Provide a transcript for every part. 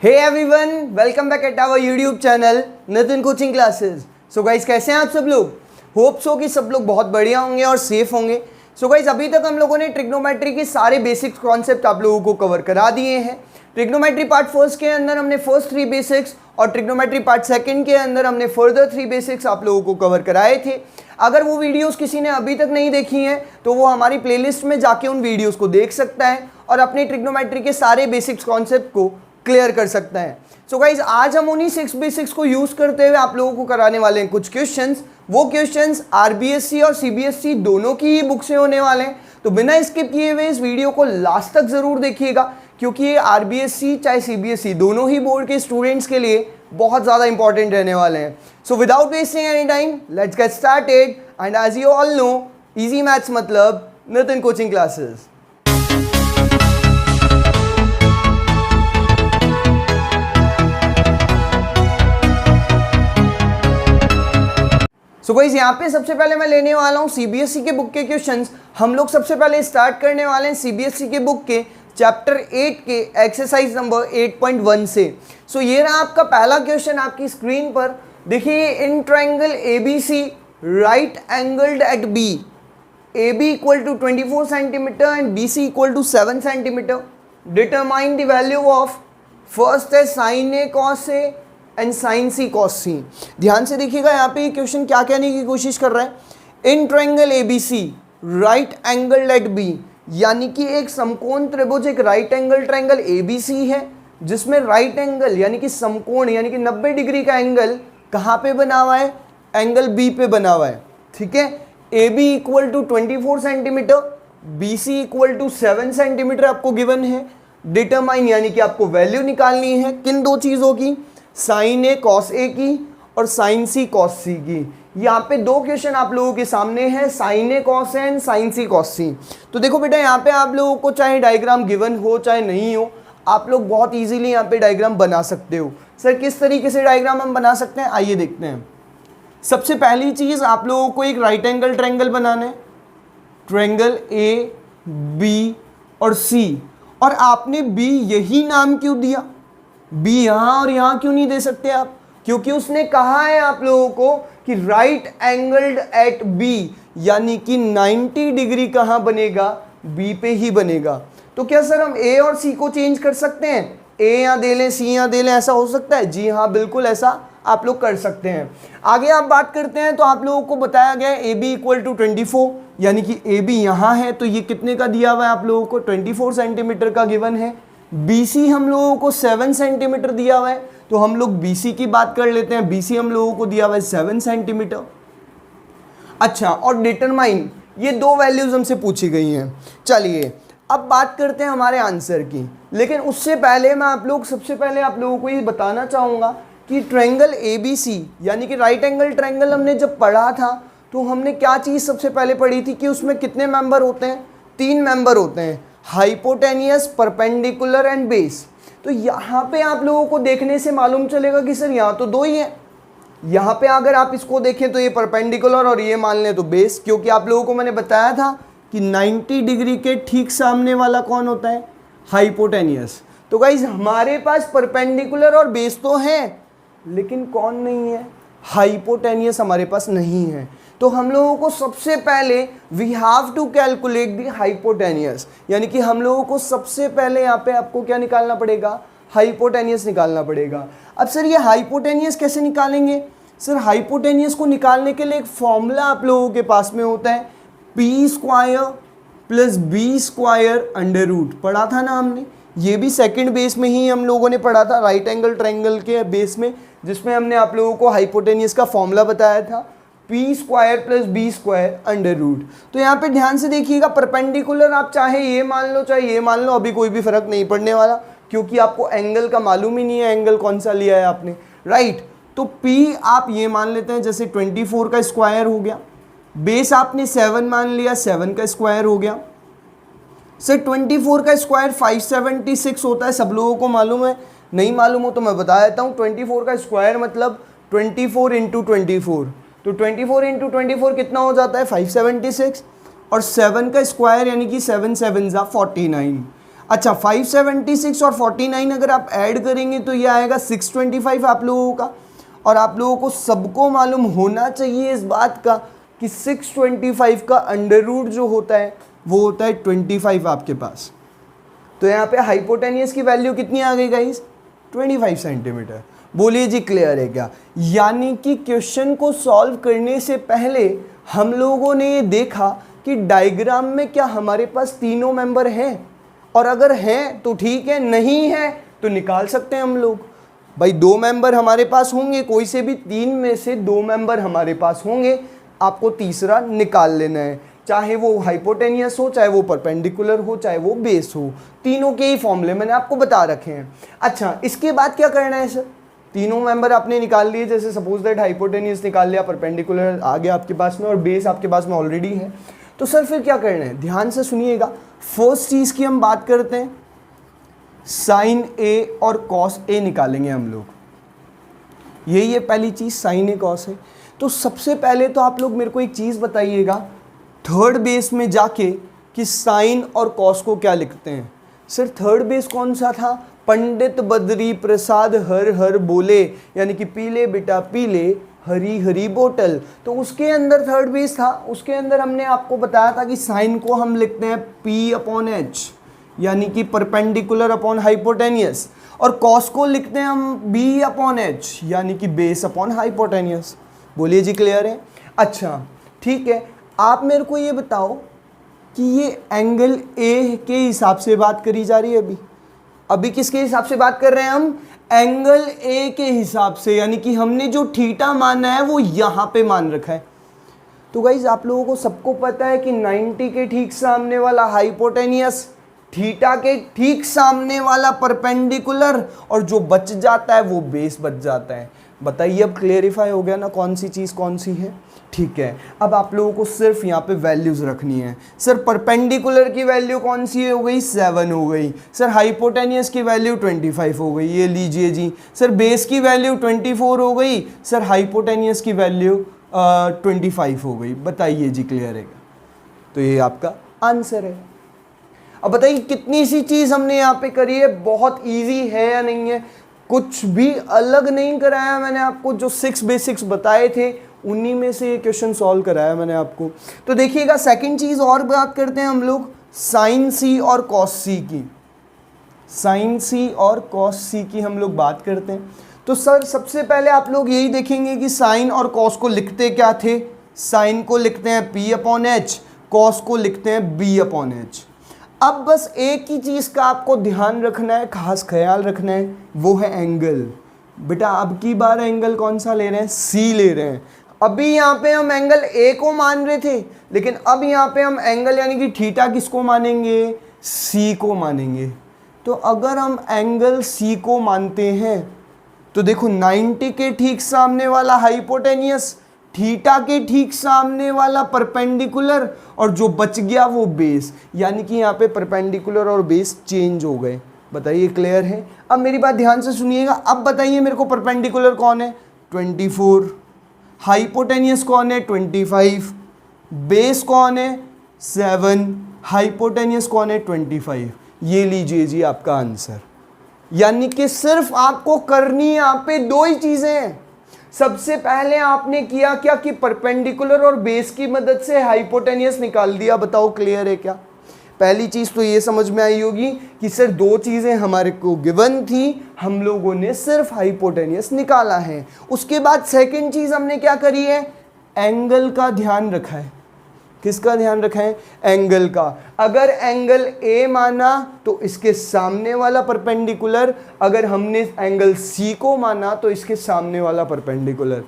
Hey everyone, welcome back at our YouTube channel Nitin coaching classes. So guys, कैसे हैं आप सब लोग? होप सो कि सब लोग बहुत बढ़िया होंगे और सेफ होंगे। सो गाइस, अभी तक हम लोगों ने ट्रिग्नोमेट्री के सारे बेसिक्स कॉन्सेप्ट आप लोगों को कवर करा दिए हैं। ट्रिग्नोमेट्री पार्ट फर्स्ट के अंदर हमने फर्स्ट 3 बेसिक्स और ट्रिग्नोमेट्री पार्ट सेकंड के अंदर हमने फर्दर 3 बेसिक्स आप लोगों को कवर कराए थे। अगर वो वीडियोस किसी ने अभी तक नहीं देखी हैं तो वो हमारी प्लेलिस्ट में जाके उन वीडियोस को देख सकता है और अपने ट्रिग्नोमेट्री के सारे बेसिक्स कॉन्सेप्ट को क्लियर कर सकता है। सो गाइज, आज हम उन्हीं 6 बेसिक्स को यूज करते हुए आप लोगों को कराने वाले हैं कुछ क्वेश्चंस। वो क्वेश्चंस आरबीएससी और सीबीएसई दोनों की ही बुक से होने वाले हैं, तो बिना स्किप किए हुए इस वीडियो को लास्ट तक जरूर देखिएगा, क्योंकि ये आरबीएससी चाहे सीबीएसई दोनों ही बोर्ड के स्टूडेंट्स के लिए बहुत ज़्यादा इंपॉर्टेंट रहने वाले हैं। So without wasting any time, let's get started. And as you all know, easy maths मतलब Nitin coaching classes. So guys, यहाँ पे सबसे पहले मैं लेने वाला हूँ सीबीएसई के बुक के क्वेश्चंस। हम लोग सबसे पहले स्टार्ट करने वाले हैं सीबीएसई के बुक के चैप्टर 8 के एक्सरसाइज नंबर 8.1 से। सो ये रहा आपका पहला क्वेश्चन आपकी स्क्रीन पर। देखिए, in triangle ABC right angled at B, AB equal to 24 centimetre and BC equal to 7 centimetre, determine the value of first है sine A cos A and sine C cos C. ध्यान से देखिएगा, यहाँ पे ये question क्या कहने की कोशिश कर रहा है। In triangle ABC right angle at B, यानी कि एक समकोण त्रिभुज, एक राइट एंगल ट्रायंगल एबीसी है जिसमें राइट एंगल यानी कि समकोण यानी कि 90 डिग्री का एंगल कहाँ पे बना हुआ है? एंगल बी पे बना हुआ है। ठीक है, AB equal to 24 centimetre, BC equal to 7 centimetre आपको गिवन है। डिटरमाइन यानी कि आपको वैल्यू निकालनी है किन दो चीज़ों की? साइन ए कॉस ए की और साइन सी कॉस सी की। यहाँ पे दो क्वेश्चन आप लोगों के सामने है, sine A cos and sine C cos C. तो देखो बेटा, यहाँ पे आप लोगों को चाहे डायग्राम गिवन हो चाहे नहीं हो, आप लोग बहुत इजीली यहाँ पे डायग्राम बना सकते हो। सर, किस तरीके से डायग्राम हम बना सकते हैं, आइए देखते हैं। सबसे पहली चीज़, आप लोगों को एक राइट एंगल ट्रायंगल बनाना है, ट्रायंगल ए बी और सी। और आपने बी यही नाम क्यों दिया? बी यहाँ और यहाँ क्यों नहीं दे सकते आप? क्योंकि उसने कहा है आप लोगों को कि राइट एंगल्ड एट बी, यानी कि 90 डिग्री कहाँ बनेगा? बी पे ही बनेगा। तो क्या सर हम ए और सी को चेंज कर सकते हैं? ए यहाँ दे लें, सी यहाँ दे लें, ऐसा हो सकता है? जी हाँ, बिल्कुल ऐसा आप लोग कर सकते हैं। आगे आप बात करते हैं तो आप लोगों को बताया गया है AB इक्वल टू 24, यानी कि AB यहाँ है तो ये कितने का दिया हुआ है आप लोगों को? 24 सेंटीमीटर का गिवन है। BC हम लोगों को 7 सेंटीमीटर दिया हुआ है, तो हम लोग BC की बात कर लेते हैं। BC हम लोगों को दिया हुआ है 7 सेंटीमीटर। अच्छा, और डिटरमाइन, ये दो वैल्यूज हमसे पूछी गई हैं। चलिए अब बात करते हैं हमारे आंसर की, लेकिन उससे पहले मैं सबसे पहले आप लोगों को ये बताना चाहूँगा कि ट्रायंगल ABC यानी कि राइट एंगल ट्रायंगल हमने जब पढ़ा था तो हमने क्या चीज़ सबसे पहले पढ़ी थी कि उसमें कितने मेंबर होते हैं? 3 मेंबर होते हैं, हाइपोटेनियस, परपेंडिकुलर एंड बेस। तो यहाँ पे आप लोगों को देखने से मालूम चलेगा कि सर यहाँ तो 2 ही है। यहाँ पे अगर आप इसको देखें तो ये परपेंडिकुलर और ये मान लें तो बेस, क्योंकि आप लोगों को मैंने बताया था कि 90 डिग्री के ठीक सामने वाला कौन होता है? हाइपोटेनियस। तो गाइज, हमारे पास परपेंडिकुलर और बेस तो है, लेकिन कौन नहीं है? हाइपोटेनियस हमारे पास नहीं है। तो हम लोगों को सबसे पहले we have to calculate the hypotenuse, यानी कि हम लोगों को सबसे पहले यहाँ पे आपको क्या निकालना पड़ेगा? हाइपोटेनियस निकालना पड़ेगा। अब सर ये हाइपोटेनियस कैसे निकालेंगे? सर, हाइपोटेनियस को निकालने के लिए एक फॉर्मूला आप लोगों के पास में होता है, P square plus B square under root. पढ़ा था ना हमने, ये भी सेकंड बेस में ही हम लोगों ने पढ़ा था, राइट एंगल ट्रायंगल के बेस में, जिसमें हमने आप लोगों को हाइपोटेनियस का फॉर्मूला बताया था, P square plus B square under root. तो यहाँ पे ध्यान से देखिएगा, परपेंडिकुलर आप चाहे ये मान लो चाहे ये मान लो, अभी कोई भी फर्क नहीं पड़ने वाला, क्योंकि आपको एंगल का मालूम ही नहीं है एंगल कौन सा लिया है आपने, राइट। तो पी आप ये मान लेते हैं, जैसे 24 का स्क्वायर हो गया, बेस आपने 7 मान लिया, 7 का स्क्वायर हो गया। सर 24 का स्क्वायर 576 होता है, सब लोगों को मालूम है, नहीं मालूम हो तो मैं बता देता हूँ। 24 का स्क्वायर मतलब 24 इंटू 24, तो 24 इंटू 24 कितना हो जाता है? 576। और 7 का स्क्वायर यानी कि 7 7 जा 49। अच्छा 576 और 49 अगर आप ऐड करेंगे तो ये आएगा 625 आप लोगों का। और आप लोगों को सबको मालूम होना चाहिए इस बात का कि 625 का अंडर रूट जो होता है वो होता है 25 आपके पास। तो यहाँ पे हाइपोटेनियस की वैल्यू कितनी आ गई गाइस? 25 सेंटीमीटर। बोलिए जी क्लियर है क्या? यानी कि क्वेश्चन को सॉल्व करने से पहले हम लोगों ने ये देखा कि डायग्राम में क्या हमारे पास तीनों मेंबर हैं, और अगर हैं तो ठीक है, नहीं है तो निकाल सकते हैं हम लोग। भाई 2 मेंबर हमारे पास होंगे, कोई से भी 3 में से 2 मेंबर हमारे पास होंगे, आपको तीसरा निकाल लेना है, चाहे वो हाइपोटेनियस हो, चाहे वो परपेंडिकुलर हो, चाहे वो बेस हो। तीनों के ही फॉर्मूले मैंने आपको बता रखे हैं। अच्छा इसके बाद क्या करना है सर? तीनों मेंबर आपने निकाल लिए, जैसे सपोज दैट हाइपोटेनियस निकाल लिया, परपेंडिकुलर आ गया आपके पास में और बेस आपके पास में ऑलरेडी है। तो सर फिर क्या करना है? ध्यान से सुनिएगा। फर्स्ट चीज़ की हम बात करते हैं, साइन ए और कॉस ए निकालेंगे हम लोग। यही है पहली चीज़, साइन ए कॉस ए। तो सबसे पहले तो आप लोग मेरे को एक चीज़ बताइएगा थर्ड बेस में जाके कि साइन और कॉस को क्या लिखते हैं। सर थर्ड बेस कौन सा था? पंडित बद्री प्रसाद हर हर बोले, यानी कि पीले बेटा पीले हरी हरी बोतल। तो उसके अंदर थर्ड बेस था, उसके अंदर हमने आपको बताया था कि साइन को हम लिखते हैं P अपॉन H, यानी कि परपेंडिकुलर अपॉन हाइपोटेनियस, और कॉस को लिखते हैं हम B अपॉन H, यानी कि बेस अपॉन हाइपोटेनियस। बोलिए जी क्लियर है? अच्छा ठीक है, आप मेरे को ये बताओ कि ये एंगल ए के हिसाब से बात करी जा रही है अभी किसके हिसाब से बात कर रहे हैं हम? एंगल ए के हिसाब से, यानी कि हमने जो थीटा माना है वो यहाँ पे मान रखा है। तो गाइज आप लोगों को सबको पता है कि 90 के ठीक सामने वाला हाइपोटेनियस, थीटा के ठीक सामने वाला परपेंडिकुलर, और जो बच जाता है वो बेस बच जाता है। बताइए अब क्लेरिफाई हो गया ना कौन सी चीज़ कौन सी है? ठीक है, अब आप लोगों को सिर्फ यहाँ पे वैल्यूज़ रखनी है। सर परपेंडिकुलर की वैल्यू कौन सी हो गई? 7 हो गई। सर हाइपोटेनियस की वैल्यू 25 हो गई, ये लीजिए जी। सर बेस की वैल्यू 24 हो गई, सर हाइपोटेनियस की वैल्यू 25 हो गई। बताइए जी क्लियर है? तो ये आपका आंसर है। अब बताइए कितनी सी चीज़ हमने यहाँ पे करी है, बहुत ईजी है या नहीं है? कुछ भी अलग नहीं कराया मैंने आपको, जो 6 बेसिक्स बताए थे उन्हीं में से ये क्वेश्चन सॉल्व कराया मैंने आपको। तो देखिएगा सेकंड चीज़ और बात करते हैं हम लोग साइन सी और कॉस सी की। साइन सी और कॉस सी की हम लोग बात करते हैं। तो सर सबसे पहले आप लोग यही देखेंगे कि साइन और कॉस को लिखते क्या थे? साइन को लिखते हैं P अपॉन H, कॉस को लिखते हैं B अपॉन H। अब बस एक ही चीज़ का आपको ध्यान रखना है, खास ख्याल रखना है, वो है एंगल। बेटा अब की बार एंगल कौन सा ले रहे हैं? C ले रहे हैं। अभी यहाँ पे हम एंगल A को मान रहे थे, लेकिन अब यहाँ पे हम एंगल यानी कि थीटा किसको मानेंगे? C को मानेंगे। तो अगर हम एंगल C को मानते हैं तो देखो 90 के ठीक सामने वाला हाइपोटेनियस, थीटा के ठीक सामने वाला परपेंडिकुलर, और जो बच गया वो बेस, यानी कि यहाँ पे परपेंडिकुलर और बेस चेंज हो गए। बताइए क्लियर है? अब मेरी बात ध्यान से सुनिएगा। अब बताइए मेरे को परपेंडिकुलर कौन है? 24। हाइपोटेनियस कौन है? 25। बेस कौन है? 7। हाइपोटेनियस कौन है? 25। ये लीजिए जी आपका आंसर। यानी कि सिर्फ आपको करनी यहाँ पे 2 ही चीजें हैं। सबसे पहले आपने किया क्या कि परपेंडिकुलर और बेस की मदद से हाइपोटेनियस निकाल दिया। बताओ क्लियर है क्या? पहली चीज तो ये समझ में आई होगी कि सर 2 चीजें हमारे को गिवन थी, हम लोगों ने सिर्फ हाइपोटेनियस निकाला है। उसके बाद सेकंड चीज हमने क्या करी है? एंगल का ध्यान रखा है। किसका ध्यान रखा है? एंगल का। अगर एंगल A माना तो इसके सामने वाला परपेंडिकुलर, अगर हमने एंगल C को माना तो इसके सामने वाला परपेंडिकुलर।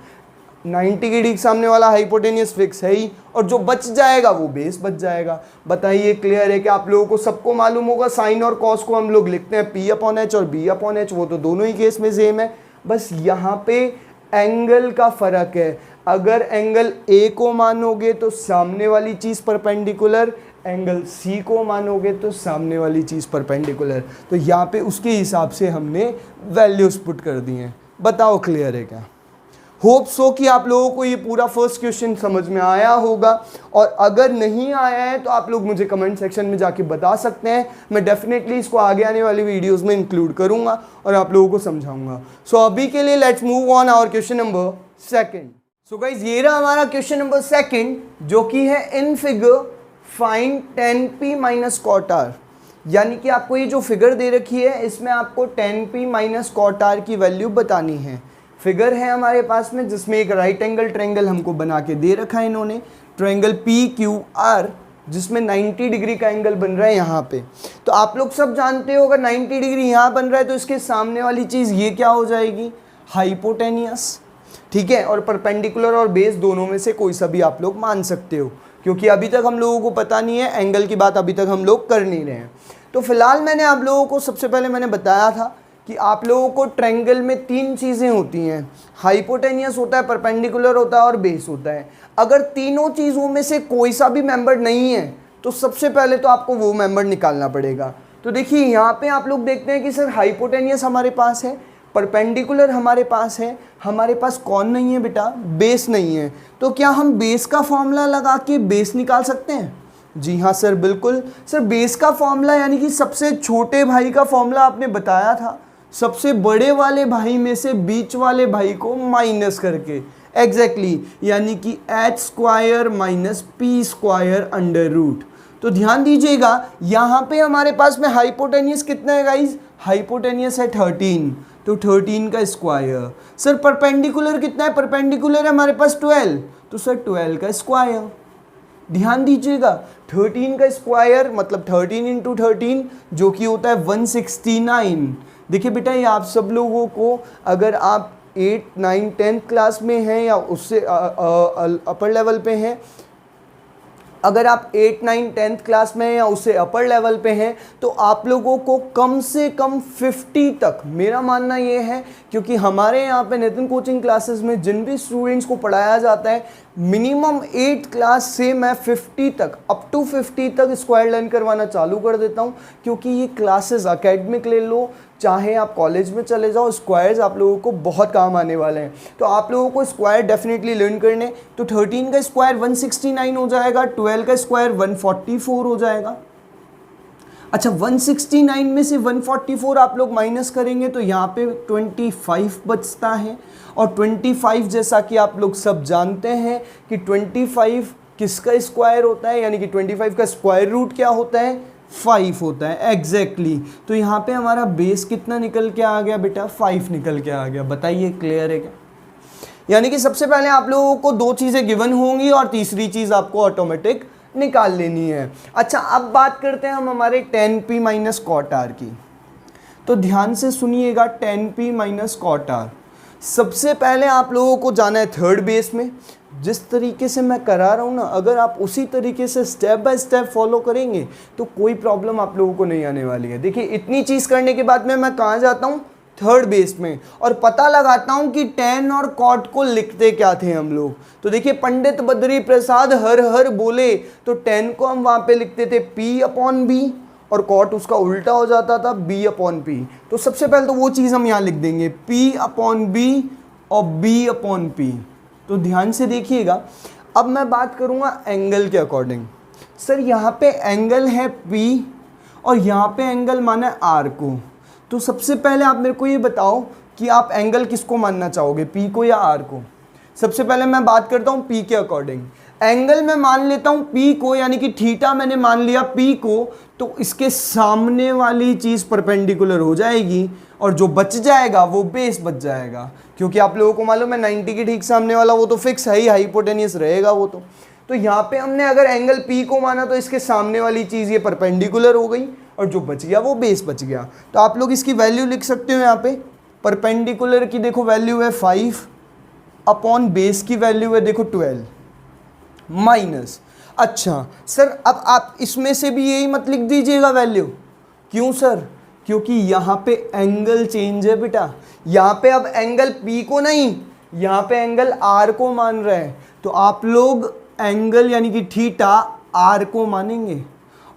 90 के ठीक सामने वाला हाइपोटेनियस फिक्स है ही, और जो बच जाएगा वो बेस बच जाएगा। बताइए क्लियर है कि आप लोगों को सबको मालूम होगा साइन और कॉस को हम लोग लिखते हैं P अपॉन H और B अपॉन H, वो तो दोनों ही केस में सेम है, बस यहाँ पे एंगल का फर्क है। अगर एंगल A को मानोगे तो सामने वाली चीज़ परपेंडिकुलर, एंगल C को मानोगे तो सामने वाली चीज़ परपेंडिकुलर। तो यहाँ पे उसके हिसाब से हमने वैल्यूज पुट कर दी हैं। बताओ क्लियर है क्या? होप सो कि आप लोगों को ये पूरा फर्स्ट क्वेश्चन समझ में आया होगा, और अगर नहीं आया है तो आप लोग मुझे कमेंट सेक्शन में जाके बता सकते हैं। मैं डेफिनेटली इसको आगे आने वाली वीडियोस में इंक्लूड करूंगा और आप लोगों को समझाऊंगा। सो अभी के लिए let's move on our question number second. So guys, ये रहा हमारा क्वेश्चन नंबर सेकंड, जो कि है in figure find 10p minus cot R. यानी कि आपको ये जो फिगर दे रखी है इसमें आपको 10p माइनस कॉट आर की वैल्यू बतानी है। फिगर है हमारे पास में जिसमें एक राइट एंगल ट्रायंगल हमको बना के दे रखा है इन्होंने, ट्रायंगल PQR, जिसमें 90 डिग्री का एंगल बन रहा है यहाँ पे। तो आप लोग सब जानते हो अगर 90 डिग्री यहाँ बन रहा है तो इसके सामने वाली चीज़ ये क्या हो जाएगी, हाइपोटेनियस। ठीक है, और परपेंडिकुलर और बेस दोनों में से कोई सा भी आप लोग मान सकते हो, क्योंकि अभी तक हम लोगों को पता नहीं है, एंगल की बात अभी तक हम लोग कर नहीं रहे हैं। तो फिलहाल मैंने आप लोगों को सबसे पहले मैंने बताया था कि आप लोगों को ट्रायंगल में तीन चीज़ें होती हैं, हाइपोटेनियस होता है, परपेंडिकुलर होता है और बेस होता है। अगर तीनों चीज़ों में से कोई सा भी मेंबर नहीं है तो सबसे पहले तो आपको वो मेंबर निकालना पड़ेगा। तो देखिए यहाँ पे आप लोग देखते हैं कि सर हाइपोटेनियस हमारे पास है, परपेंडिकुलर हमारे पास है, हमारे पास कौन नहीं है बेटा, बेस नहीं है। तो क्या हम बेस का फॉर्मूला लगा के बेस निकाल सकते हैं? जी हाँ सर, बिल्कुल सर। बेस का फॉर्मूला यानी कि सबसे छोटे भाई का फॉर्मूला आपने बताया था, सबसे बड़े वाले भाई में से बीच वाले भाई को माइनस करके, एग्जैक्टली यानी कि h square minus p square under root. तो ध्यान दीजिएगा यहाँ पे हमारे पास में हाइपोटेनियस कितना है गाइज, हाइपोटेनियस है 13, तो 13 का स्क्वायर। सर परपेंडिकुलर कितना है, परपेंडिकुलर है हमारे पास 12, तो सर 12 का स्क्वायर। ध्यान दीजिएगा 13 का स्क्वायर मतलब 13 इंटू 13 जो कि होता है 169। देखिए बेटा ये आप सब लोगों को अगर आप 8, 9, 10th क्लास में हैं या उससे अपर लेवल पे हैं, अगर आप 8, 9, 10th क्लास में हैं या उससे अपर लेवल पे हैं तो आप लोगों को कम से कम 50 तक, मेरा मानना ये है क्योंकि हमारे यहाँ पे नितिन कोचिंग क्लासेस में जिन भी स्टूडेंट्स को पढ़ाया जाता है मिनिमम 8 क्लास से मैं 50 तक अप टू 50 तक स्क्वायर लर्न करवाना चालू कर देता हूँ, क्योंकि ये क्लासेस एकेडमिक ले लो चाहे आप कॉलेज में चले जाओ, स्क्वायर्स आप लोगों को बहुत काम आने वाले हैं। तो आप लोगों को स्क्वायर डेफिनेटली लर्न करने। तो 13 का स्क्वायर 169 हो जाएगा, 12 का स्क्वायर 144 हो जाएगा। अच्छा 169 में से 144 आप लोग माइनस करेंगे तो यहाँ पे 25 बचता है, और 25 जैसा कि आप लोग सब जानते हैं कि 25 किसका स्क्वायर होता है, यानी कि 25 का स्क्वायर रूट क्या होता है, 5 होता है एग्जैक्टली। तो यहाँ पे हमारा बेस कितना निकल के आ गया बेटा, 5 निकल के आ गया। बताइए क्लियर है क्या? यानी कि सबसे पहले आप लोगों को दो चीज़ें गिवन होंगी और तीसरी चीज़ आपको ऑटोमेटिक निकाल लेनी है। अच्छा अब बात करते हैं हम हमारे 10p माइनस कॉट आर की। तो ध्यान से सुनिएगा 10p माइनस कॉट आर। सबसे पहले आप लोगों को जाना है थर्ड बेस में। जिस तरीके से मैं करा रहा हूँ ना, अगर आप उसी तरीके से स्टेप बाय स्टेप फॉलो करेंगे तो कोई प्रॉब्लम आप लोगों को नहीं आने वाली है। देखिए इतनी चीज़ करने के बाद में मैं कहाँ जाता हूँ, थर्ड बेस में, और पता लगाता हूँ कि tan और cot को लिखते क्या थे हम लोग। तो देखिए पंडित बद्री प्रसाद हर हर बोले, तो tan को हम वहाँ पे लिखते थे p/b और cot उसका उल्टा हो जाता था b/p। तो सबसे पहले तो वो चीज़ हम यहाँ लिख देंगे p/b और b/p। तो ध्यान से देखिएगा। अब मैं बात करूँगा एंगल के अकॉर्डिंग। सर यहाँ पे एंगल है P और यहाँ पे एंगल माना है R को। तो सबसे पहले आप मेरे को ये बताओ कि आप एंगल किसको मानना चाहोगे, P को या R को? सबसे पहले मैं बात करता हूँ P के अकॉर्डिंग। एंगल में मान लेता हूँ P को, यानी कि थीटा मैंने मान लिया P को, तो इसके सामने वाली चीज़ परपेंडिकुलर हो जाएगी और जो बच जाएगा वो बेस बच जाएगा, क्योंकि आप लोगों को मालूम है 90 के ठीक सामने वाला वो तो फिक्स है ही, हाइपोटेनियस रहेगा वो तो यहाँ पे हमने अगर एंगल P को माना तो इसके सामने वाली चीज़ ये परपेंडिकुलर हो गई और जो बच गया वो बेस बच गया। तो आप लोग इसकी वैल्यू लिख सकते हो यहाँ पे। परपेंडिकुलर की देखो वैल्यू है 5 अपॉन बेस की वैल्यू है देखो 12 माइनस। अच्छा सर अब आप इसमें से भी यही मत लिख दीजिएगा वैल्यू। क्यों सर? क्योंकि यहाँ पे एंगल चेंज है बेटा। यहाँ पे अब एंगल P को नहीं, यहाँ पे एंगल R को मान रहे हैं। तो आप लोग एंगल यानी कि थीटा R को मानेंगे,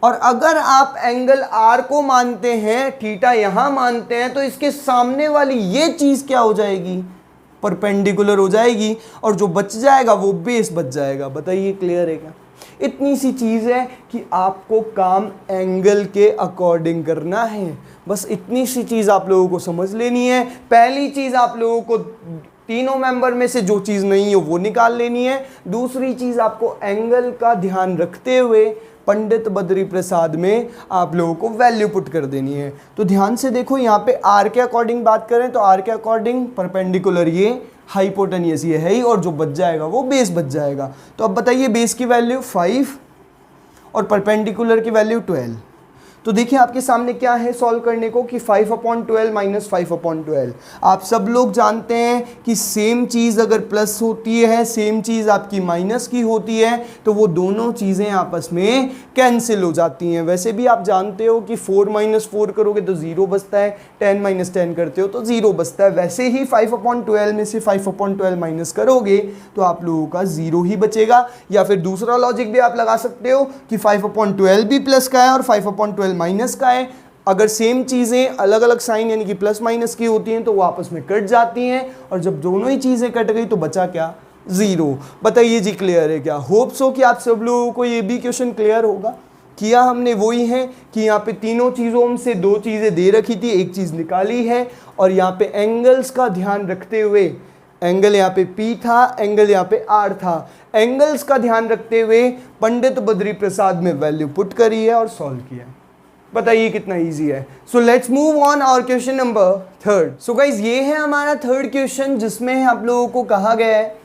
और अगर आप एंगल R को मानते हैं, थीटा यहाँ मानते हैं, तो इसके सामने वाली ये चीज़ क्या हो जाएगी, परपेंडिकुलर हो जाएगी और जो बच जाएगा वो बेस बच जाएगा। बताइए क्लियर है क्या? इतनी सी चीज़ है कि आपको काम एंगल के अकॉर्डिंग करना है, बस इतनी सी चीज़ आप लोगों को समझ लेनी है। पहली चीज़ आप लोगों को तीनों मेंबर में से जो चीज़ नहीं है वो निकाल लेनी है। दूसरी चीज़ आपको एंगल का ध्यान रखते हुए पंडित बद्री प्रसाद में आप लोगों को वैल्यू पुट कर देनी है। तो ध्यान से देखो, यहाँ पे आर के अकॉर्डिंग बात करें तो आर के अकॉर्डिंग परपेंडिकुलर ये, हाइपोटेन्यूस ये है ही, और जो बच जाएगा वो बेस बच जाएगा। तो अब बताइए बेस की वैल्यू 5 और परपेंडिकुलर की वैल्यू 12। तो देखिए आपके सामने क्या है सॉल्व करने को कि 5/12 माइनस 5/12। आप सब लोग जानते हैं कि सेम चीज़ अगर प्लस होती है, सेम चीज़ आपकी माइनस की होती है, तो वो दोनों चीज़ें आपस में कैंसिल हो जाती हैं। वैसे भी आप जानते हो कि 4 - 4 करोगे तो 0 बचता है, 10 - 10 करते हो तो 0 बचता है। वैसे ही 5/12 में से 5/12 माइनस करोगे तो आप लोगों का 0 ही बचेगा। या फिर दूसरा लॉजिक भी आप लगा सकते हो कि 5/12 भी प्लस का है और 5/12 माइनस का है। अगर सेम चीज़ें अलग अलग साइन यानी कि प्लस माइनस की होती हैं तो वो आपस में कट जाती हैं, और जब दोनों ही चीज़ें कट गई तो बचा क्या? 0। बताइए जी क्लियर है क्या? होप सो कि आप सब लोगों को ये भी क्वेश्चन क्लियर होगा। किया हमने वही है कि यहाँ पे तीनों चीज़ों में से दो चीज़ें दे रखी थी, एक चीज़ निकाली है, और यहाँ पे एंगल्स का ध्यान रखते हुए, एंगल यहाँ पे P था, एंगल यहाँ पे R था, एंगल्स का ध्यान रखते हुए पंडित बद्री प्रसाद में वैल्यू पुट करी है और सॉल्व किया। बताइए कितना इजी है। So let's move on our question number 3। So guys ये है हमारा थर्ड क्वेश्चन, जिसमें आप लोगों को कहा गया है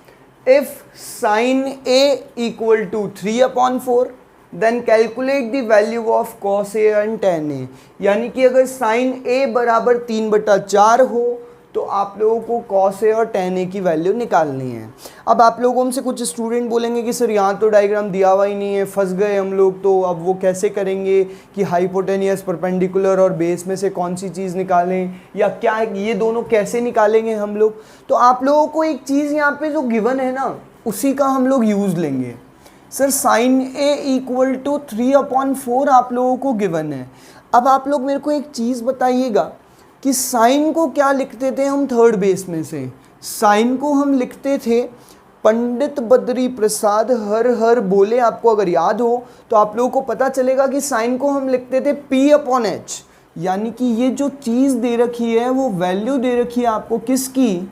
if sine A equal to 3/4 then calculate the value of cos A and tan A। यानी कि अगर साइन A बराबर 3/4 हो तो आप लोगों को cos A और tan A की वैल्यू निकालनी है। अब आप लोगों में से कुछ स्टूडेंट बोलेंगे कि सर यहाँ तो डायग्राम दिया हुआ ही नहीं है, फंस गए हम लोग, तो अब वो कैसे करेंगे कि हाइपोटेनियस, परपेंडिकुलर और बेस में से कौन सी चीज़ निकालें, या क्या ये दोनों कैसे निकालेंगे हम लोग? तो आप लोगों को एक चीज़ यहाँ पे जो गिवन है ना, उसी का हम लोग यूज़ लेंगे। Sir sine A equal to 3/4 आप लोगों को गिवन है। अब आप लोग मेरे को एक चीज़ बताइएगा कि साइन को क्या लिखते थे हम थर्ड बेस में से? साइन को हम लिखते थे पंडित बद्री प्रसाद हर हर बोले। आपको अगर याद हो तो आप लोगों को पता चलेगा कि साइन को हम लिखते थे P/H। यानी कि ये जो चीज़ दे रखी है वो वैल्यू दे रखी है आपको किसकी?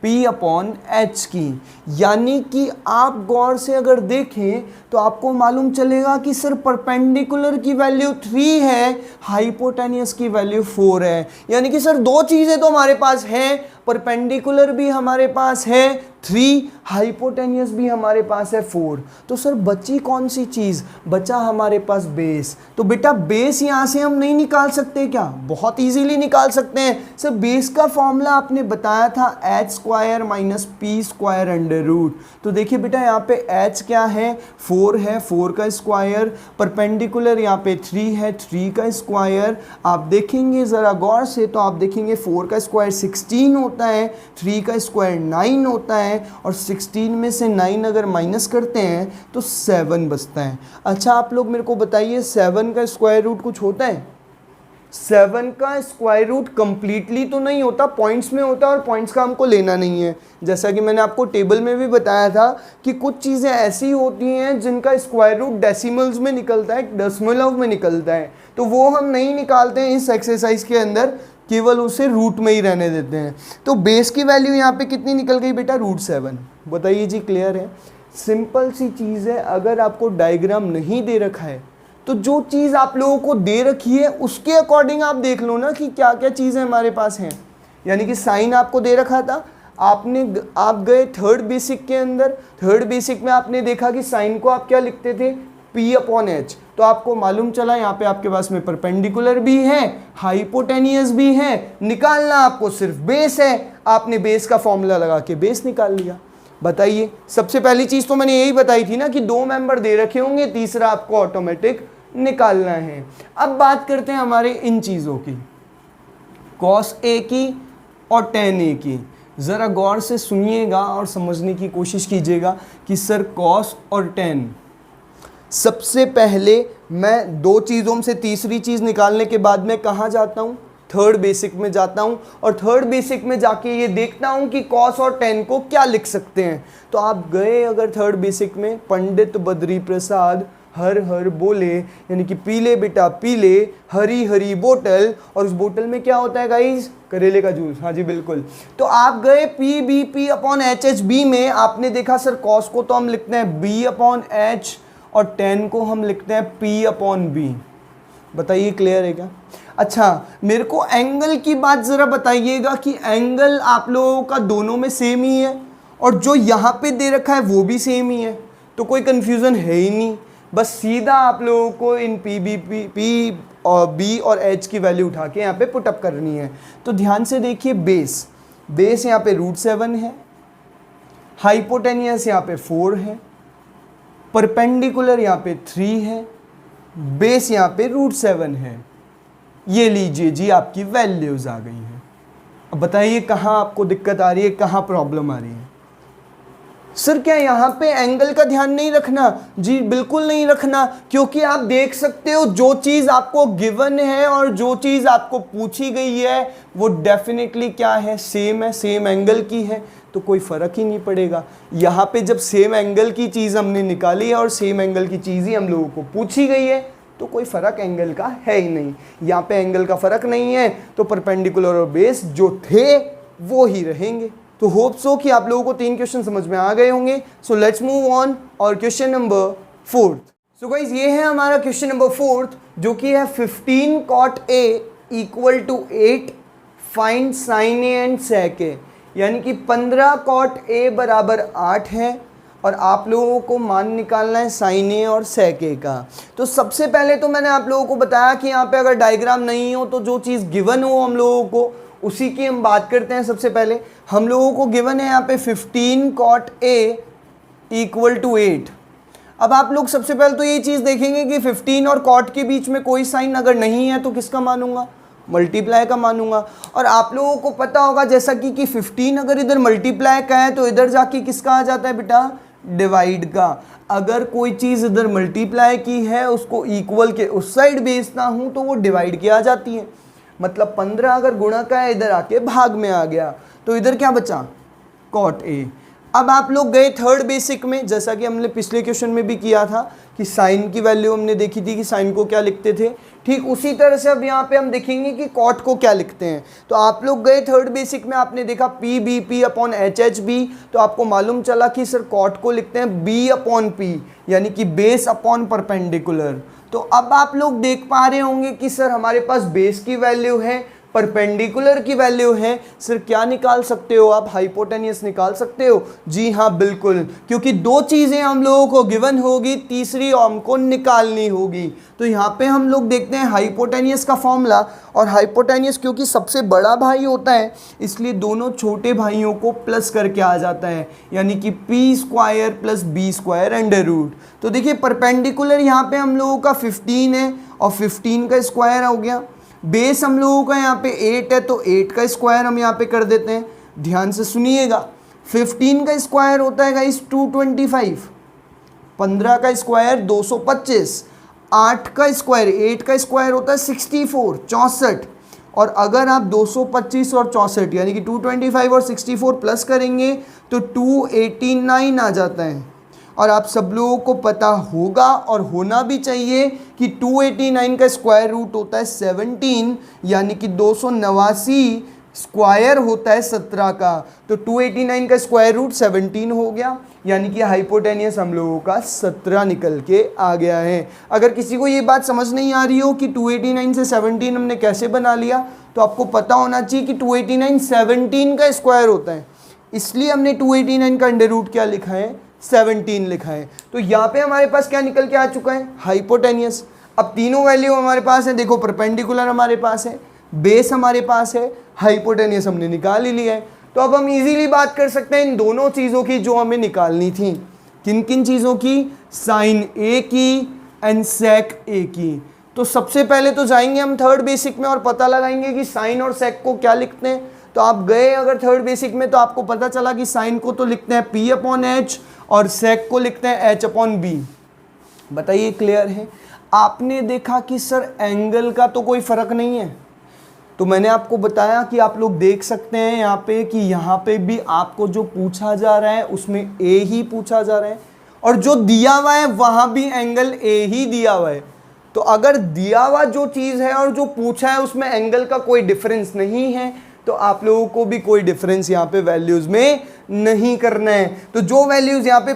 P/H की। यानी कि आप गौर से अगर देखें तो आपको मालूम चलेगा कि सर परपेंडिकुलर की वैल्यू 3 है, हाइपोटेनियस की वैल्यू 4 है। यानी कि सर दो चीज़ें तो हमारे पास हैं, परपेंडिकुलर भी हमारे पास है 3, हाइपोटेनियस भी हमारे पास है 4। तो सर बची कौन सी चीज़? बचा हमारे पास बेस। तो बेटा बेस यहाँ से हम नहीं निकाल सकते क्या? बहुत इजीली निकाल सकते हैं। सर बेस का फॉर्मूला आपने बताया था h² minus p² under root. तो देखिए बेटा यहाँ पे h क्या है? 4 है, 4 का स्क्वायर, परपेंडिकुलर यहाँ पे 3 है, 3 का स्क्वायर। आप देखेंगे ज़रा गौर से तो आप देखेंगे 4 का स्क्वायर 16 होता है, 3 का स्क्वायर 9 होता है, और 16 में से 9 अगर माइनस करते हैं तो 7 बचता है। अच्छा आप लोग मेरे को बताइए 7 का स्क्वायर रूट कुछ होता है? 7 का स्क्वायर रूट कंप्लीटली तो नहीं होता, पॉइंट्स में होता है, और पॉइंट्स का हमको लेना नहीं है। जैसा कि मैंने आपको टेबल में भी बताया था कि कुछ चीज़ें ऐसी होती हैं जिनका स्क्वायर रूट डेसिमल्स में निकलता है, दशमलव में निकलता है, तो वो हम नहीं निकालते हैं इस एक्सरसाइज के अंदर, केवल उसे रूट में ही रहने देते हैं। तो बेस की वैल्यू यहाँ पे कितनी निकल गई बेटा? √7। बताइए जी क्लियर है? सिंपल सी चीज़ है। अगर आपको डायग्राम नहीं दे रखा है तो जो चीज़ आप लोगों को दे रखी है उसके अकॉर्डिंग आप देख लो ना कि क्या क्या चीज़ें हमारे पास हैं। यानी कि साइन आपको दे रखा था, आप गए थर्ड बेसिक के अंदर, थर्ड बेसिक में आपने देखा कि साइन को आप क्या लिखते थे? P/H। तो आपको मालूम चला यहाँ पे आपके पास में परपेंडिकुलर भी है, हाइपोटेनियस भी है, निकालना आपको सिर्फ बेस है। आपने बेस का फॉर्मूला लगा के बेस निकाल लिया। बताइए सबसे पहली चीज़ तो मैंने यही बताई थी ना कि दो मेंबर दे रखे होंगे, तीसरा आपको ऑटोमेटिक निकालना है। अब बात करते हैं हमारे इन चीज़ों की, cos A की और tan A की। ज़रा गौर से सुनिएगा और समझने की कोशिश कीजिएगा कि सर cos और tan, सबसे पहले मैं दो चीज़ों में से तीसरी चीज़ निकालने के बाद मैं कहाँ जाता हूँ? थर्ड बेसिक में जाता हूँ और थर्ड बेसिक में जाके ये देखता हूँ कि कॉस और टेन को क्या लिख सकते हैं। तो आप गए अगर थर्ड बेसिक में, पंडित बद्री प्रसाद हर हर बोले, यानी कि पीले बेटा पीले, हरी हरी बोतल, और उस बोतल में क्या होता है गाइस, करेले का जूस। हाँ जी बिल्कुल। तो आप गए P B P upon H H B में, आपने देखा सर कॉस को तो हम लिखते हैं बी अपॉन एच और टेन को हम लिखते हैं पी अपॉन बी। बताइए क्लियर है क्या? अच्छा, मेरे को एंगल की बात ज़रा बताइएगा कि एंगल आप लोगों का दोनों में सेम ही है और जो यहाँ पे दे रखा है वो भी सेम ही है, तो कोई कन्फ्यूज़न है ही नहीं। बस सीधा आप लोगों को इन पी और बी और एच की वैल्यू उठा के यहाँ पे पुटअप करनी है। तो ध्यान से देखिए, बेस यहाँ पे √7 है, हाइपोटेनियस यहाँ पे 4 है, परपेंडिकुलर यहाँ पे 3 है, बेस यहाँ पे √7 है। ये लीजिए जी, आपकी वैल्यूज आ गई हैं। अब बताइए कहाँ आपको दिक्कत आ रही है, कहाँ प्रॉब्लम आ रही है? सर क्या यहाँ पे एंगल का ध्यान नहीं रखना? जी बिल्कुल नहीं रखना, क्योंकि आप देख सकते हो जो चीज़ आपको गिवन है और जो चीज़ आपको पूछी गई है वो डेफिनेटली क्या है, सेम है, सेम एंगल की है, तो कोई फ़र्क ही नहीं पड़ेगा। यहाँ पे जब सेम एंगल की चीज़ हमने निकाली है और सेम एंगल की चीज़ ही हम लोगों को पूछी गई है, तो कोई फ़र्क एंगल का है ही नहीं। यहाँ पे एंगल का फ़र्क नहीं है, तो परपेंडिकुलर और बेस जो थे वो ही रहेंगे। तो होप सो कि आप लोगों को 3 क्वेश्चन समझ में आ गए होंगे। सो लेट्स मूव ऑन और क्वेश्चन नंबर 4। सो गाइस, ये है हमारा क्वेश्चन नंबर 4, जो कि है 15 cot A = 8, find sin A and sec A। यानी कि 15 cot A = 8 है और आप लोगों को मान निकालना है sin A और sec A का। तो सबसे पहले तो मैंने आप लोगों को बताया कि यहाँ पे अगर डायग्राम नहीं हो तो जो चीज़ गिवन हो हम लोगों को उसी की हम बात करते हैं। सबसे पहले हम लोगों को गिवन है यहाँ पे 15 cot A = 8। अब आप लोग सबसे पहले तो ये चीज़ देखेंगे कि 15 और cot के बीच में कोई साइन अगर नहीं है तो किसका मानूंगा, मल्टीप्लाई का मानूंगा। और आप लोगों को पता होगा जैसा कि 15 अगर इधर मल्टीप्लाई का है तो इधर जाके किसका आ जाता है बेटा, डिवाइड का। अगर कोई चीज़ इधर मल्टीप्लाई की है उसको इक्वल के उस साइड भेजना हूँ तो वो डिवाइड की आ जाती है। मतलब 15 अगर गुणा का है इधर आके भाग में आ गया, तो इधर क्या बचा, cot A। अब आप लोग गए थर्ड बेसिक में, जैसा कि हमने पिछले क्वेश्चन में भी किया था कि साइन की वैल्यू हमने देखी थी कि साइन को क्या लिखते थे, ठीक उसी तरह से अब यहाँ पे हम देखेंगे कि cot को क्या लिखते हैं। तो आप लोग गए थर्ड बेसिक में, आपने देखा P B P upon H H B, तो आपको मालूम चला कि सर cot को लिखते हैं बी अपॉन पी, यानी कि बेस अपॉन परपेंडिकुलर। तो अब आप लोग देख पा रहे होंगे कि सर हमारे पास बेस की वैल्यू है, परपेंडिकुलर की वैल्यू है, सर क्या निकाल सकते हो आप, हाइपोटेनियस निकाल सकते हो? जी हाँ बिल्कुल, क्योंकि 2 चीज़ें हम लोगों को गिवन होगी, तीसरी हमको निकालनी होगी। तो यहाँ पे हम लोग देखते हैं हाइपोटेनियस का फॉर्मूला, और हाइपोटेनियस क्योंकि सबसे बड़ा भाई होता है इसलिए दोनों छोटे भाइयों को प्लस करके आ जाता है, यानी कि p² + b² √ तो देखिए परपेंडिकुलर यहाँ पे हम लोगों का 15 है और 15 का स्क्वायर हो गया, बेस हम लोगों का यहाँ पे 8 है तो 8 का स्क्वायर हम यहाँ पे कर देते हैं। ध्यान से सुनिएगा, 15 का स्क्वायर होता है गाइस 225, 15 का स्क्वायर 225, 8 का स्क्वायर होता है 64 और अगर आप 225 और 64 यानी कि 225 और 64 प्लस करेंगे तो 289 आ जाता है। और आप सब लोगों को पता होगा और होना भी चाहिए कि 289 का स्क्वायर रूट होता है 17, यानी कि 289 स्क्वायर होता है 17 का, तो 289 का स्क्वायर रूट 17 हो गया, यानी कि हाइपोटेनियस हम लोगों का 17 निकल के आ गया है। अगर किसी को ये बात समझ नहीं आ रही हो कि 289 से 17 हमने कैसे बना लिया, तो आपको पता होना चाहिए कि 289 17 का स्क्वायर होता है, इसलिए हमने 289 का अंडर रूट क्या लिखा है, 17 लिखा है। तो यहाँ पे हमारे पास क्या निकल के आ चुका है, हाइपोटेनियस। अब तीनों वैल्यू हमारे पास है, देखो परपेंडिकुलर हमारे पास है, बेस हमारे पास है, हाइपोटेनियस हमने निकाल ही लिया है। तो अब हम इजीली बात कर सकते हैं इन दोनों चीज़ों की जो हमें निकालनी थी। किन किन चीज़ों की, साइन ए की एंड सेक ए की। तो सबसे पहले तो जाएंगे हम थर्ड बेसिक में और पता लगाएंगे कि साइन और सेक को क्या लिखते हैं। तो आप गए अगर थर्ड बेसिक में तो आपको पता चला कि साइन को तो लिखते हैं p/h और सेक को लिखते हैं h/b। बताइए क्लियर है? आपने देखा कि सर एंगल का तो कोई फ़र्क नहीं है, तो मैंने आपको बताया कि आप लोग देख सकते हैं यहाँ पे कि यहाँ पे भी आपको जो पूछा जा रहा है उसमें ए ही पूछा जा रहा है, और जो दिया हुआ है वहाँ भी एंगल ए ही दिया हुआ है। तो अगर दिया हुआ जो चीज़ है और जो पूछा है उसमें एंगल का कोई डिफरेंस नहीं है, तो आप लोगों को भी कोई डिफरेंस यहाँ पे वैल्यूज़ में नहीं करना है। तो जो वैल्यूज़ यहाँ पे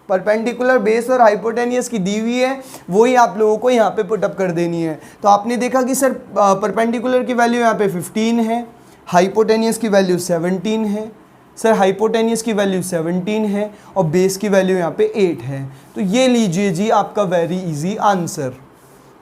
परपेंडिकुलर, बेस और हाइपोटेनियस की दी हुई है वही आप लोगों को यहाँ पे पुटअप कर देनी है। तो आपने देखा कि सर परपेंडिकुलर की वैल्यू यहाँ पे 15 है, हाइपोटेनियस की वैल्यू 17 है, सर हाइपोटेनियस की वैल्यू 17 है और बेस की वैल्यू यहाँ पे 8 है। तो ये लीजिए जी आपका वेरी इजी आंसर।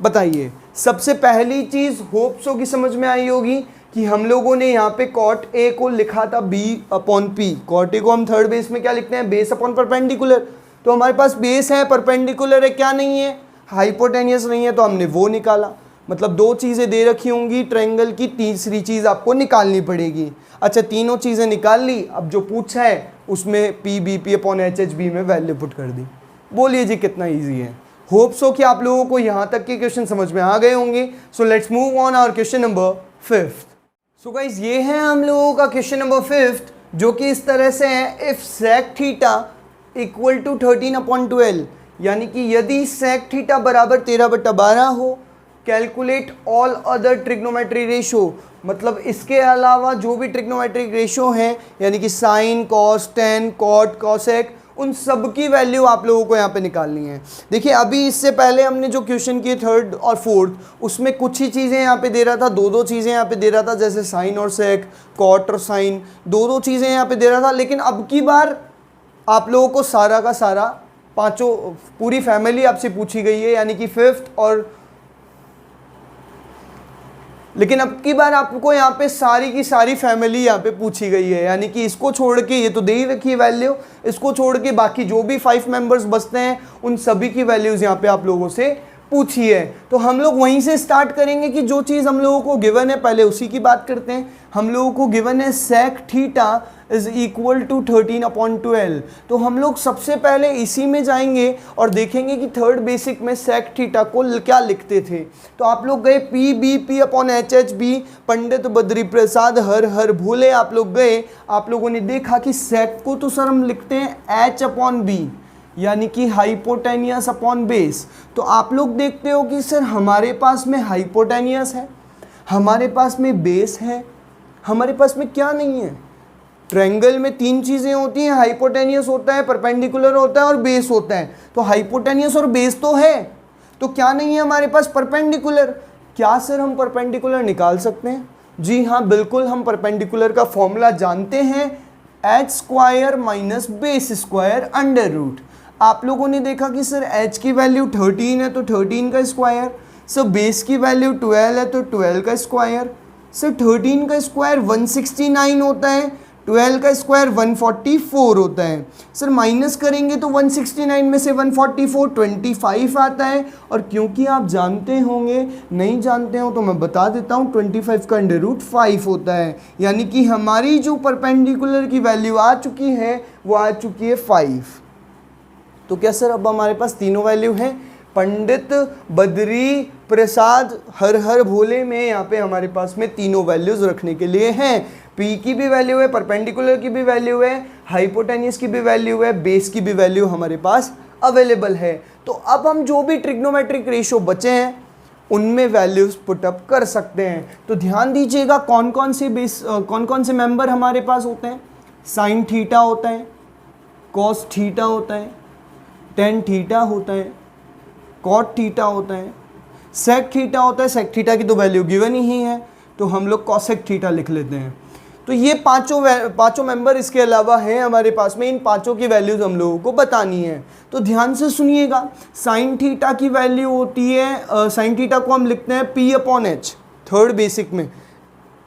बताइए, सबसे पहली चीज़ होप सो की समझ में आई होगी कि हम लोगों ने यहाँ पे कॉट ए को लिखा था b upon P. Cot A को हम थर्ड बेस में क्या लिखते हैं, बेस अपॉन परपेंडिकुलर। तो हमारे पास बेस है, परपेंडिकुलर है, क्या नहीं है, हाइपोटेनियस नहीं है, तो हमने वो निकाला। मतलब दो चीज़ें दे रखी होंगी ट्रायंगल की, तीसरी चीज़ आपको निकालनी पड़ेगी। अच्छा, तीनों चीज़ें निकाल ली, अब जो पूछा है उसमें P B P upon H H B में वैल्यू पुट कर दी। बोलिए जी कितना ईजी है। होप सो कि आप लोगों को यहाँ तक के क्वेश्चन समझ में आ गए होंगे। So let's move on our question number 5। So guys ये है हम लोगों का क्वेश्चन नंबर 5, जो कि इस तरह से है, if sec theta equal to 13/12, यानी कि यदि सेक थीटा बराबर 13/12 हो, calculate all other trigonometry ratio, मतलब इसके अलावा जो भी ट्रिग्नोमेट्रिक रेशो हैं, यानी कि sine, cos, tan, cot, cosec, उन सब की वैल्यू आप लोगों को यहाँ पे निकालनी है। देखिए अभी इससे पहले हमने जो क्वेश्चन किए थर्ड और फोर्थ, उसमें कुछ ही चीज़ें यहाँ पे दे रहा था, दो चीज़ें यहाँ पे दे रहा था, जैसे साइन और सेक, कॉट और साइन, दो चीज़ें यहाँ पे दे रहा था। लेकिन अब की बार आप लोगों को सारा का सारा पांचों, पूरी फैमिली आपसे पूछी गई है, यानी कि फिफ्थ और, लेकिन अब की बार आपको यहाँ पे सारी की सारी फैमिली यहाँ पे पूछी गई है, यानी कि इसको छोड़ के, ये तो दे ही रखी है वैल्यू, इसको छोड़ के बाकी जो भी 5 मेंबर्स बचते हैं उन सभी की वैल्यूज़ यहाँ पे आप लोगों से पूछी है। तो हम लोग वहीं से स्टार्ट करेंगे कि जो चीज़ हम लोगों को गिवन है पहले उसी की बात करते हैं। हम लोगों को गिवन है sec theta is equal to 13/12। तो हम लोग सबसे पहले इसी में जाएंगे और देखेंगे कि थर्ड बेसिक में सेक थीटा को क्या लिखते थे। तो आप लोग गए P B P upon H H B, Pandit Badri Prasad हर हर भूले, आप लोग गए, आप लोगों ने देखा कि सेक को तो सर हम लिखते हैं एच अपॉन बी, यानी कि हाइपोटेनियस अपॉन बेस। तो आप लोग देखते हो कि सर हमारे पास में हाइपोटेनियस है, हमारे पास में बेस है, हमारे पास में क्या नहीं है। ट्रायंगल में तीन चीज़ें होती हैं, हाइपोटेनियस होता है, परपेंडिकुलर होता है और बेस होता है। तो हाइपोटेनियस और बेस तो है, तो क्या नहीं है हमारे पास, परपेंडिकुलर। क्या सर हम परपेंडिकुलर निकाल सकते हैं? जी हाँ बिल्कुल, हम परपेंडिकुलर का फॉर्मूला जानते हैं, H square minus base square under root. आप लोगों ने देखा कि सर h की वैल्यू 13 है तो 13 का स्क्वायर, सर बेस की वैल्यू 12 है तो 12 का स्क्वायर, सर 13 का स्क्वायर 169 होता है, 12 का स्क्वायर 144 होता है। सर माइनस करेंगे तो 169 में से 144 25 आता है। और क्योंकि आप जानते होंगे, नहीं जानते हो तो मैं बता देता हूँ, 25 का अंडर रूट 5 होता है, यानी कि हमारी जो परपेंडिकुलर की वैल्यू आ चुकी है वो आ चुकी है 5। तो क्या सर अब हमारे पास तीनों वैल्यू हैं? पंडित बद्री प्रसाद हर हर भोले में यहाँ पे हमारे पास में तीनों वैल्यूज रखने के लिए हैं। पी की भी वैल्यू है, परपेंडिकुलर की भी वैल्यू है, हाइपोटेनियस की भी वैल्यू है, बेस की भी वैल्यू हमारे पास अवेलेबल है। तो अब हम जो भी ट्रिग्नोमेट्रिक रेशो बचे हैं उनमें वैल्यूज पुटअप कर सकते हैं। तो ध्यान दीजिएगा कौन कौन से मेंबर हमारे पास होते हैं। साइन थीटा होता है, कॉस थीटा होता है, टेन थीटा होता है, कॉट थीटा होता है, सेक थीटा होता है। सेक थीटा की तो वैल्यू गिवन ही है तो हम लोग कॉसेक थीटा लिख लेते हैं। तो ये पांचों मेंबर इसके अलावा हैं हमारे पास में, इन पांचों की वैल्यूज हम लोगों को बतानी है। तो ध्यान से सुनिएगा, साइन थीटा की वैल्यू होती है, साइन थीटा को हम लिखते हैं P upon H third basic में।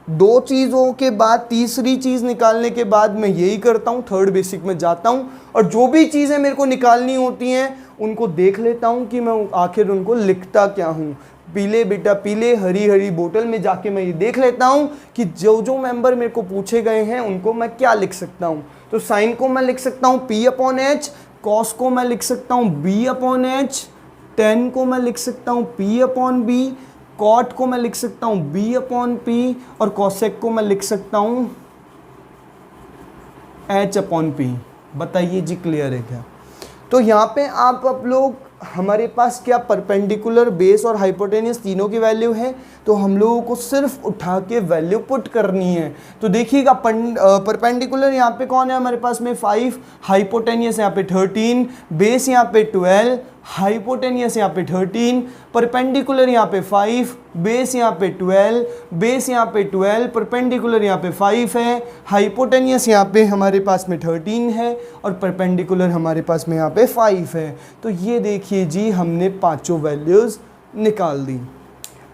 दो चीज़ों के बाद तीसरी चीज़ निकालने के बाद मैं यही करता हूँ, थर्ड बेसिक में जाता हूँ और जो भी चीज़ें मेरे को निकालनी होती हैं उनको देख लेता हूँ कि मैं आखिर उनको लिखता क्या हूँ। पीले बेटा पीले, हरी हरी बोतल में जाके मैं ये देख लेता हूँ कि जो जो मेंबर मेरे को पूछे गए हैं उनको मैं क्या लिख सकता हूँ। तो साइन को मैं लिख सकता हूँ पी अपॉन एच, कॉस को मैं लिख सकता हूँ बी अपॉन एच, टेन को मैं लिख सकता हूँ पी अपॉन बी, कॉट को मैं लिख सकता हूँ b/p और कॉसेक को मैं लिख सकता हूँ h/p। बताइए जी, क्लियर है क्या? तो यहाँ पे आप लोग हमारे पास क्या परपेंडिकुलर, बेस और हाइपोटेनियस तीनों की वैल्यू है, तो हम लोगों को सिर्फ उठा के वैल्यू पुट करनी है। तो देखिएगा परपेंडिकुलर यहाँ पे कौन है हमारे पास में 5, हाइपोटेनियस यहाँ पे 13, बेस यहाँ पे 12, हाइपोटेनियस यहाँ पे 13, परपेंडिकुलर यहाँ पे 5, बेस यहाँ पे 12, बेस यहाँ पे 12, परपेंडिकुलर यहाँ पे 5 है, हाइपोटेनियस यहाँ पे हमारे पास में 13 है और परपेंडिकुलर हमारे पास में यहाँ पे 5 है। तो ये देखिए जी, हमने पांचों वैल्यूज़ निकाल दी।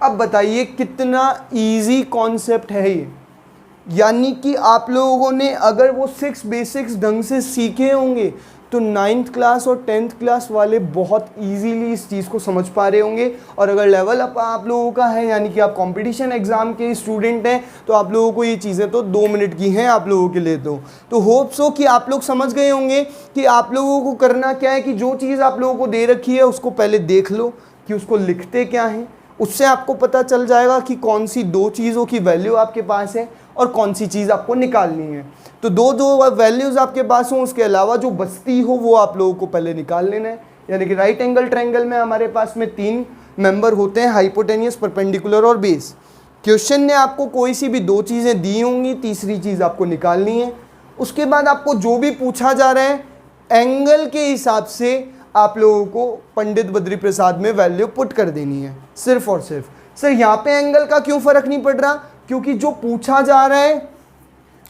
अब बताइए कितना इजी कॉन्सेप्ट है ये, यानी कि आप लोगों ने अगर वो 6 बेसिक्स ढंग से सीखे होंगे तो 9th क्लास और 10th क्लास वाले बहुत इजीली इस चीज़ को समझ पा रहे होंगे। और अगर लेवल अप आप लोगों का है, यानी कि आप कंपटीशन एग्जाम के स्टूडेंट हैं, तो आप लोगों को ये चीज़ें तो 2 मिनट की हैं आप लोगों के लिए। तो होप सो कि आप लोग समझ गए होंगे कि आप लोगों को करना क्या है कि जो चीज़ आप लोगों को दे रखी है उसको पहले देख लो कि उसको लिखते क्या हैं। उससे आपको पता चल जाएगा कि कौन सी 2 चीज़ों की वैल्यू आपके पास है और कौन सी चीज़ आपको निकालनी है। तो दो वैल्यूज़ आपके पास हों, उसके अलावा जो बचती हो वो आप लोगों को पहले निकाल लेना है। यानी कि राइट एंगल ट्रायंगल में हमारे पास में 3 मेंबर होते हैं, हाइपोटेनियस, परपेंडिकुलर और बेस। क्वेश्चन ने आपको कोई सी भी 2 चीज़ें दी होंगी, तीसरी चीज़ आपको निकालनी है। उसके बाद आपको जो भी पूछा जा रहा है एंगल के हिसाब से आप लोगों को पंडित बद्री प्रसाद में वैल्यू पुट कर देनी है, सिर्फ और सिर्फ। सर यहाँ पे एंगल का क्यों फ़र्क नहीं पड़ रहा? क्योंकि जो पूछा जा रहा है,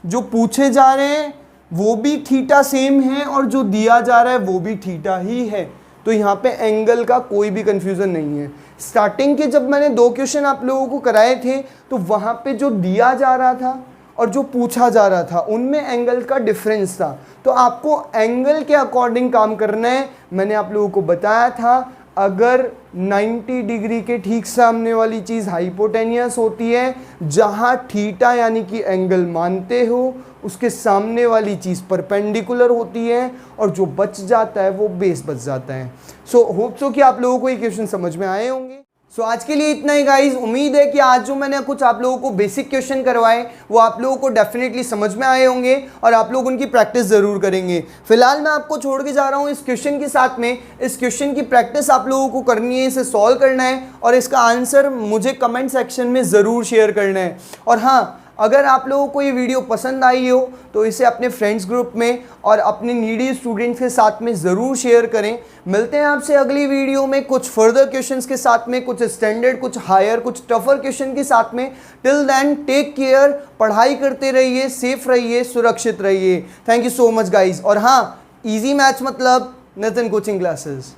जो पूछे जा रहे हैं वो भी थीटा सेम है और जो दिया जा रहा है वो भी थीटा ही है। तो यहाँ पे एंगल का कोई भी कंफ्यूजन नहीं है। स्टार्टिंग के जब मैंने 2 क्वेश्चन आप लोगों को कराए थे तो वहाँ पे जो दिया जा रहा था और जो पूछा जा रहा था उनमें एंगल का डिफरेंस था। तो आपको एंगल के अकॉर्डिंग काम करना है। मैंने आप लोगों को बताया था, अगर 90 डिग्री के ठीक सामने वाली चीज़ हाइपोटेनियस होती है, जहाँ थीटा यानी कि एंगल मानते हो, उसके सामने वाली चीज़ परपेंडिकुलर होती है और जो बच जाता है वो बेस बच जाता है। सो होप सो कि आप लोगों को ये क्वेश्चन समझ में आए होंगे। सो आज के लिए इतना ही गाइज। उम्मीद है कि आज जो मैंने कुछ आप लोगों को बेसिक क्वेश्चन करवाए वो आप लोगों को डेफिनेटली समझ में आए होंगे और आप लोग उनकी प्रैक्टिस ज़रूर करेंगे। फिलहाल मैं आपको छोड़ के जा रहा हूँ इस क्वेश्चन के साथ में। इस क्वेश्चन की प्रैक्टिस आप लोगों को करनी है, इसे सॉल्व करना है और इसका आंसर मुझे कमेंट सेक्शन में ज़रूर शेयर करना है। और हाँ, अगर आप लोगों को ये वीडियो पसंद आई हो तो इसे अपने फ्रेंड्स ग्रुप में और अपने नीडी स्टूडेंट्स के साथ में ज़रूर शेयर करें। मिलते हैं आपसे अगली वीडियो में कुछ फर्दर क्वेश्चंस के साथ में, कुछ स्टैंडर्ड, कुछ हायर, कुछ टफर क्वेश्चन के साथ में। टिल देन टेक केयर, पढ़ाई करते रहिए, सेफ रहिए, सुरक्षित रहिए। Thank you so much guys. और हाँ, ईजी मैथ्स मतलब नितिन कोचिंग क्लासेस।